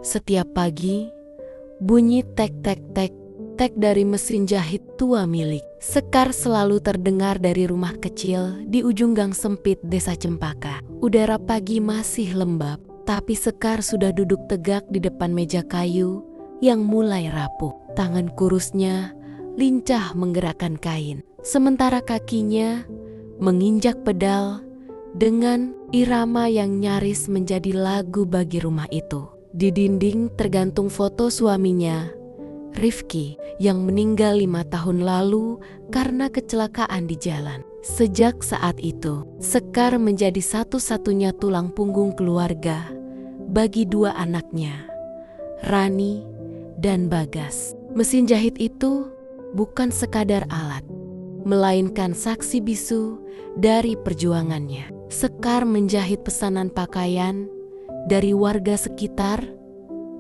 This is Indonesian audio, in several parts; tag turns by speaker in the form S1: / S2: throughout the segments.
S1: Setiap pagi, bunyi tek-tek-tek tek dari mesin jahit tua milik Sekar selalu terdengar dari rumah kecil di ujung gang sempit desa Cempaka. Udara pagi masih lembab, tapi Sekar sudah duduk tegak di depan meja kayu yang mulai rapuh. Tangan kurusnya lincah menggerakkan kain, sementara kakinya menginjak pedal dengan irama yang nyaris menjadi lagu bagi rumah itu. Di dinding tergantung foto suaminya, Rifki, yang meninggal 5 tahun lalu karena kecelakaan di jalan. Sejak saat itu, Sekar menjadi satu-satunya tulang punggung keluarga bagi 2 anaknya, Rani dan Bagas. Mesin jahit itu bukan sekadar alat, melainkan saksi bisu dari perjuangannya. Sekar menjahit pesanan pakaian dari warga sekitar,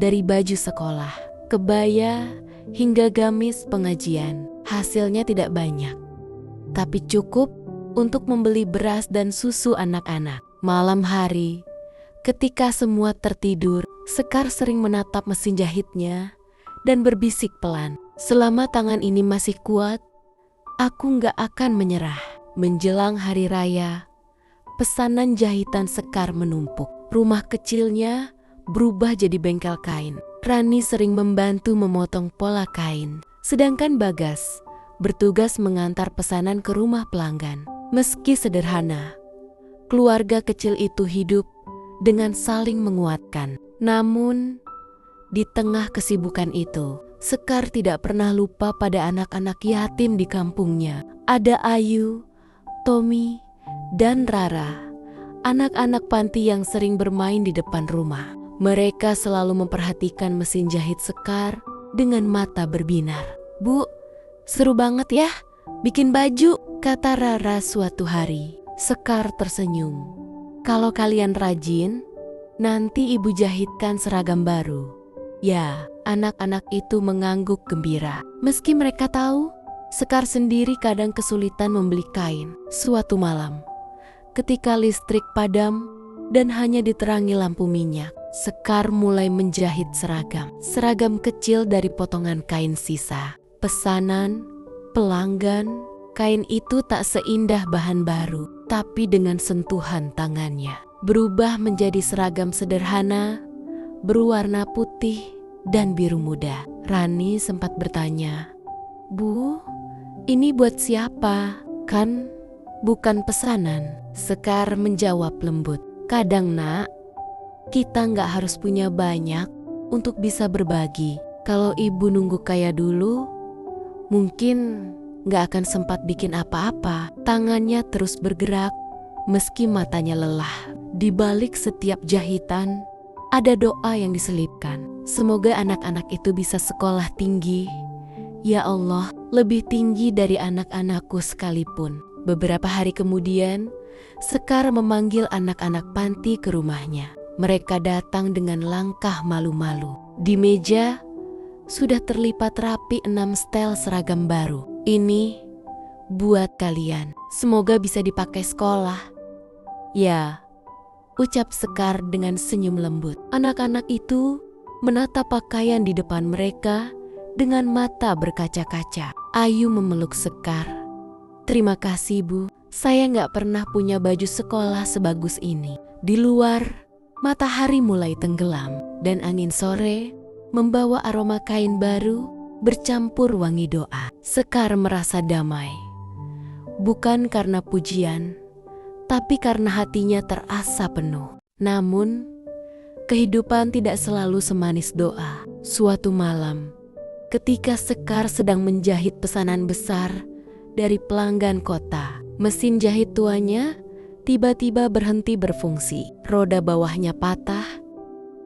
S1: dari baju sekolah, kebaya, hingga gamis pengajian. Hasilnya tidak banyak, tapi cukup untuk membeli beras dan susu anak-anak. Malam hari, ketika semua tertidur, Sekar sering menatap mesin jahitnya dan berbisik pelan, "Selama tangan ini masih kuat, aku gak akan menyerah." Menjelang hari raya, pesanan jahitan Sekar menumpuk. Rumah kecilnya berubah jadi bengkel kain. Rani sering membantu memotong pola kain, sedangkan Bagas bertugas mengantar pesanan ke rumah pelanggan. Meski sederhana, keluarga kecil itu hidup dengan saling menguatkan. Namun, di tengah kesibukan itu, Sekar tidak pernah lupa pada anak-anak yatim di kampungnya. Ada Ayu, Tommy, dan Rara, anak-anak panti yang sering bermain di depan rumah. Mereka selalu memperhatikan mesin jahit Sekar dengan mata berbinar. "Bu, seru banget ya bikin baju," kata Rara suatu hari. Sekar tersenyum. "Kalau kalian rajin, nanti ibu jahitkan seragam baru." Ya, anak-anak itu mengangguk gembira. Meski mereka tahu, Sekar sendiri kadang kesulitan membeli kain. Suatu malam, ketika listrik padam dan hanya diterangi lampu minyak, Sekar mulai menjahit seragam kecil dari potongan kain sisa. Pesanan, pelanggan, kain itu tak seindah bahan baru, tapi dengan sentuhan tangannya berubah menjadi seragam sederhana, berwarna putih dan biru muda. Rani sempat bertanya, "Bu, ini buat siapa? Kan bukan pesanan." Sekar menjawab lembut, "Kadang nak, kita nggak harus punya banyak untuk bisa berbagi. Kalau ibu nunggu kaya dulu, mungkin nggak akan sempat bikin apa-apa." Tangannya terus bergerak meski matanya lelah. Di balik setiap jahitan, ada doa yang diselipkan. Semoga anak-anak itu bisa sekolah tinggi. Ya Allah, lebih tinggi dari anak-anakku sekalipun. Beberapa hari kemudian, Sekar memanggil anak-anak panti ke rumahnya. Mereka datang dengan langkah malu-malu. Di meja sudah terlipat rapi 6 setel seragam baru. "Ini buat kalian. Semoga bisa dipakai sekolah." "Ya," ucap Sekar dengan senyum lembut. Anak-anak itu menatap pakaian di depan mereka dengan mata berkaca-kaca. Ayu memeluk Sekar. "Terima kasih, Bu. Saya nggak pernah punya baju sekolah sebagus ini." Di luar, matahari mulai tenggelam dan angin sore membawa aroma kain baru bercampur wangi doa. Sekar merasa damai, bukan karena pujian, tapi karena hatinya terasa penuh. Namun, kehidupan tidak selalu semanis doa. Suatu malam, ketika Sekar sedang menjahit pesanan besar dari pelanggan kota, mesin jahit tuanya tiba-tiba berhenti berfungsi. Roda bawahnya patah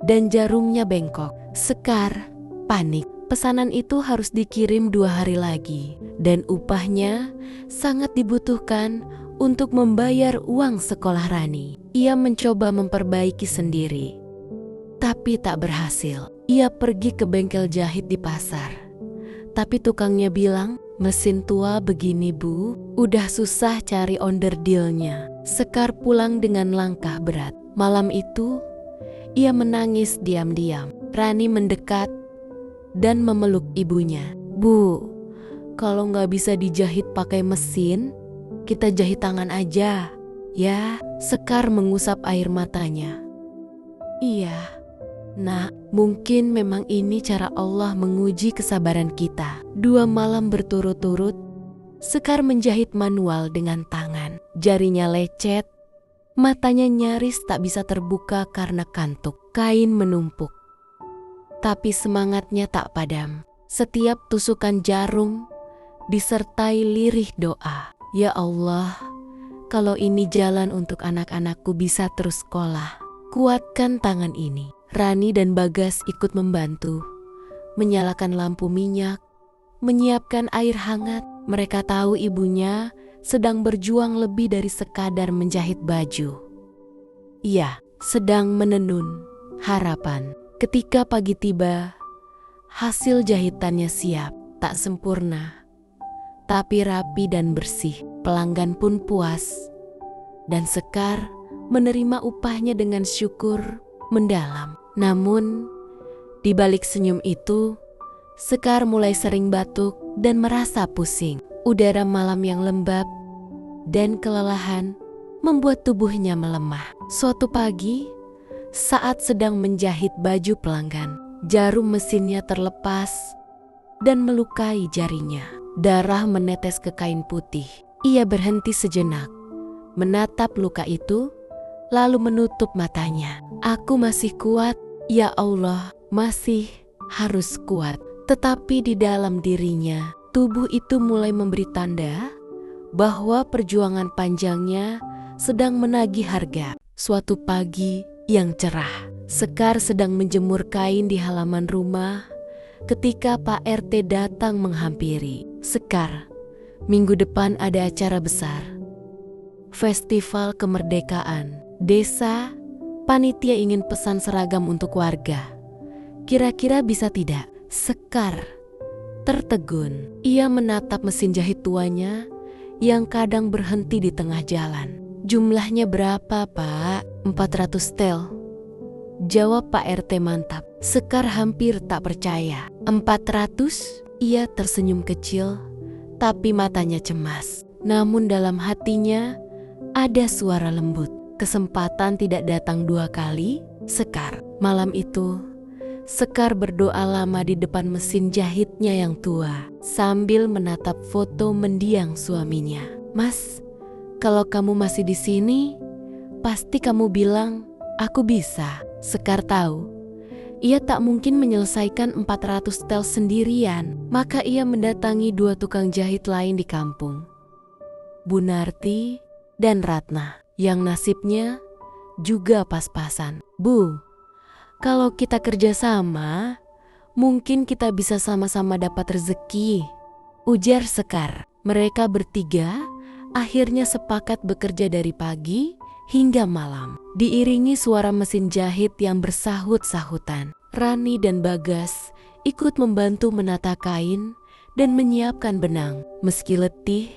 S1: dan jarumnya bengkok. Sekar panik. Pesanan itu harus dikirim 2 hari lagi dan upahnya sangat dibutuhkan untuk membayar uang sekolah Rani. Ia mencoba memperbaiki sendiri, tapi tak berhasil. Ia pergi ke bengkel jahit di pasar, tapi tukangnya bilang, "Mesin tua begini, Bu, udah susah cari onderdilnya." Sekar pulang dengan langkah berat. Malam itu, Ia menangis diam-diam. Rani mendekat dan memeluk ibunya. Bu, kalau nggak bisa dijahit pakai mesin, kita jahit tangan aja, ya. Sekar mengusap air matanya. Iya, nak, mungkin memang ini cara Allah menguji kesabaran kita. 2 malam berturut-turut, Sekar menjahit manual dengan tangan. Jarinya lecet, matanya nyaris tak bisa terbuka karena kantuk. Kain menumpuk, tapi semangatnya tak padam. Setiap tusukan jarum disertai lirih doa. Ya Allah, kalau ini jalan untuk anak-anakku bisa terus sekolah, kuatkan tangan ini. Rani dan Bagas ikut membantu, menyalakan lampu minyak, menyiapkan air hangat. Mereka tahu ibunya sedang berjuang lebih dari sekadar menjahit baju. Ia sedang menenun harapan. Ketika pagi tiba, hasil jahitannya siap, tak sempurna, tapi rapi dan bersih. Pelanggan pun puas, dan Sekar menerima upahnya dengan syukur mendalam. Namun, di balik senyum itu, Sekar mulai sering batuk dan merasa pusing. Udara malam yang lembab dan kelelahan membuat tubuhnya melemah. Suatu pagi, saat sedang menjahit baju pelanggan, jarum mesinnya terlepas dan melukai jarinya. Darah menetes ke kain putih. Ia berhenti sejenak, menatap luka itu, lalu menutup matanya. Aku masih kuat, ya Allah, masih harus kuat. Tetapi di dalam dirinya, tubuh itu mulai memberi tanda bahwa perjuangan panjangnya sedang menagih harga. Suatu pagi yang cerah, Sekar sedang menjemur kain di halaman rumah ketika Pak RT datang menghampiri. Sekar, minggu depan ada acara besar, Festival Kemerdekaan. Desa, panitia ingin pesan seragam untuk warga. Kira-kira bisa tidak? Sekar tertegun. Ia menatap mesin jahit tuanya yang kadang berhenti di tengah jalan. Jumlahnya berapa, Pak? 400 tel. Jawab Pak RT mantap. Sekar hampir tak percaya. 400? Ia tersenyum kecil, tapi matanya cemas. Namun dalam hatinya ada suara lembut. Kesempatan tidak datang 2 kali, Sekar. Malam itu, Sekar berdoa lama di depan mesin jahitnya yang tua, sambil menatap foto mendiang suaminya. Mas, kalau kamu masih di sini, pasti kamu bilang, aku bisa. Sekar tahu, ia tak mungkin menyelesaikan 400 tel sendirian. Maka ia mendatangi 2 tukang jahit lain di kampung, Bu Narti dan Ratna, yang nasibnya juga pas-pasan. Bu, kalau kita kerja sama, mungkin kita bisa sama-sama dapat rezeki, ujar Sekar. Mereka bertiga akhirnya sepakat bekerja dari pagi hingga malam, diiringi suara mesin jahit yang bersahut-sahutan. Rani dan Bagas ikut membantu menata kain dan menyiapkan benang. Meski letih,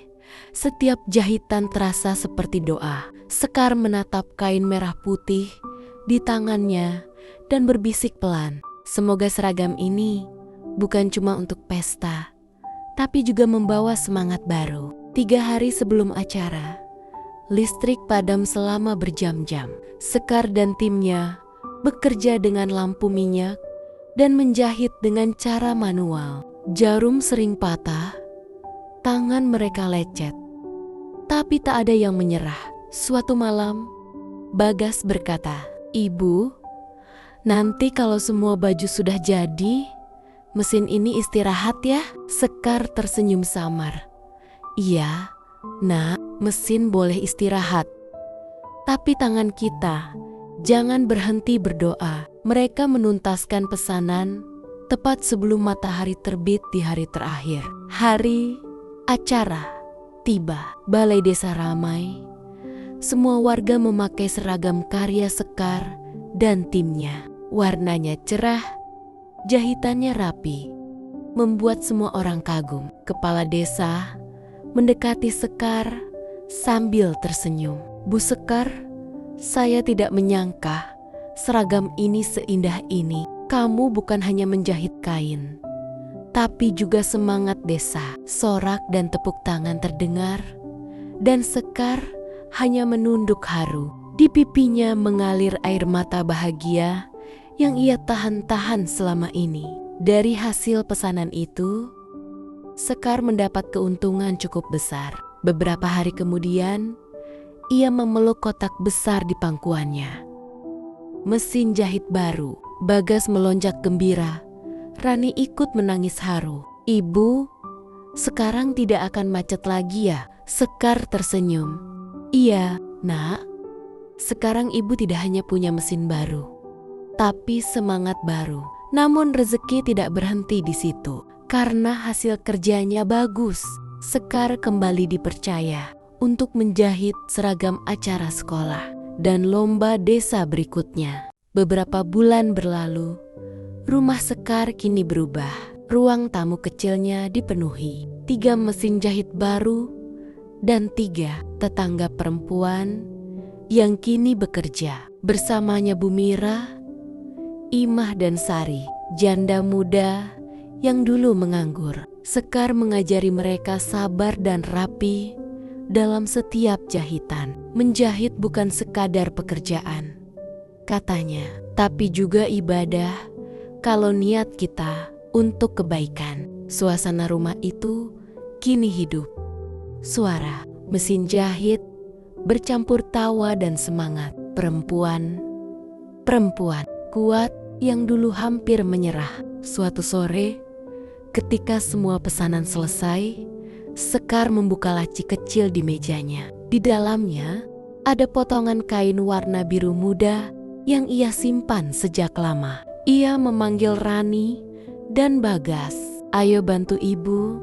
S1: setiap jahitan terasa seperti doa. Sekar menatap kain merah putih di tangannya dan berbisik pelan, semoga seragam ini bukan cuma untuk pesta, tapi juga membawa semangat baru. 3 hari sebelum acara, listrik padam selama berjam-jam. Sekar dan timnya bekerja dengan lampu minyak dan menjahit dengan cara manual. Jarum sering patah, tangan mereka lecet, tapi tak ada yang menyerah. Suatu malam, Bagas berkata, "Ibu, nanti kalau semua baju sudah jadi, mesin ini istirahat ya." Sekar tersenyum samar. "Iya, Nak, mesin boleh istirahat. Tapi tangan kita jangan berhenti berdoa." Mereka menuntaskan pesanan tepat sebelum matahari terbit di hari terakhir. Hari acara tiba. Balai desa ramai. Semua warga memakai seragam karya Sekar dan timnya. Warnanya cerah, jahitannya rapi, membuat semua orang kagum. Kepala desa mendekati Sekar sambil tersenyum. "Bu Sekar, saya tidak menyangka seragam ini seindah ini. Kamu bukan hanya menjahit kain, tapi juga semangat desa." Sorak dan tepuk tangan terdengar, dan Sekar hanya menunduk haru. Di pipinya mengalir air mata bahagia yang ia tahan-tahan selama ini. Dari hasil pesanan itu, Sekar mendapat keuntungan cukup besar. Beberapa hari kemudian, ia memeluk kotak besar di pangkuannya. Mesin jahit baru. Bagas melonjak gembira. Rani ikut menangis haru. "Ibu, sekarang tidak akan macet lagi ya?" Sekar tersenyum. "Iya, Nak. Sekarang ibu tidak hanya punya mesin baru, tapi semangat baru." Namun rezeki tidak berhenti di situ. Karena hasil kerjanya bagus, Sekar kembali dipercaya untuk menjahit seragam acara sekolah dan lomba desa berikutnya. Beberapa bulan berlalu, rumah Sekar kini berubah. Ruang tamu kecilnya dipenuhi 3 mesin jahit baru dan 3 tetangga perempuan yang kini bekerja. Bersamanya Bu Mira, Imah dan Sari, janda muda yang dulu menganggur. Sekar mengajari mereka sabar dan rapi dalam setiap jahitan. Menjahit bukan sekadar pekerjaan, katanya, tapi juga ibadah kalau niat kita untuk kebaikan. Suasana rumah itu kini hidup. Suara mesin jahit bercampur tawa dan semangat. Perempuan kuat yang dulu hampir menyerah. Suatu sore, ketika semua pesanan selesai, Sekar membuka laci kecil di mejanya. Di dalamnya ada potongan kain warna biru muda yang ia simpan sejak lama. Ia memanggil Rani dan Bagas. "Ayo bantu ibu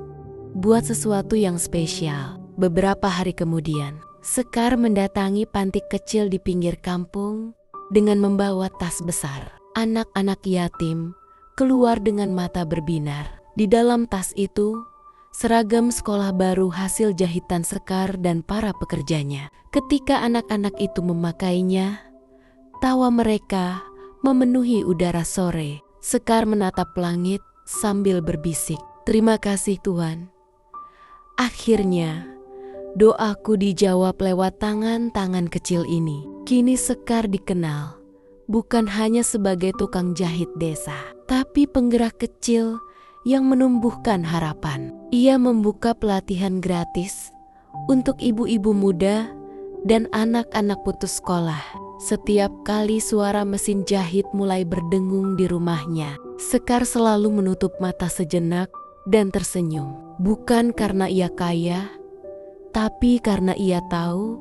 S1: buat sesuatu yang spesial." Beberapa hari kemudian, Sekar mendatangi panti kecil di pinggir kampung dengan membawa tas besar. Anak-anak yatim keluar dengan mata berbinar. Di dalam tas itu, seragam sekolah baru hasil jahitan Sekar dan para pekerjanya. Ketika anak-anak itu memakainya, tawa mereka memenuhi udara sore. Sekar menatap langit sambil berbisik, "Terima kasih Tuhan. Akhirnya, doaku dijawab lewat tangan-tangan kecil ini." Kini Sekar dikenal bukan hanya sebagai tukang jahit desa, tapi penggerak kecil yang menumbuhkan harapan. Ia membuka pelatihan gratis untuk ibu-ibu muda dan anak-anak putus sekolah. Setiap kali suara mesin jahit mulai berdengung di rumahnya, Sekar selalu menutup mata sejenak dan tersenyum. Bukan karena ia kaya, tapi karena ia tahu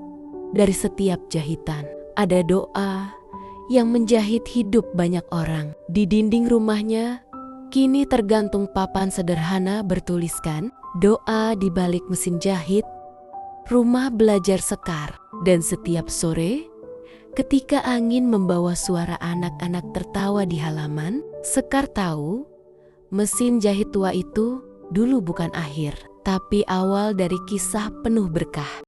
S1: dari setiap jahitan ada doa yang menjahit hidup banyak orang. Di dinding rumahnya kini tergantung papan sederhana bertuliskan, "Doa di balik mesin jahit, rumah belajar Sekar." Dan setiap sore, ketika angin membawa suara anak-anak tertawa di halaman, Sekar tahu mesin jahit tua itu dulu bukan akhir, tapi awal dari kisah penuh berkah.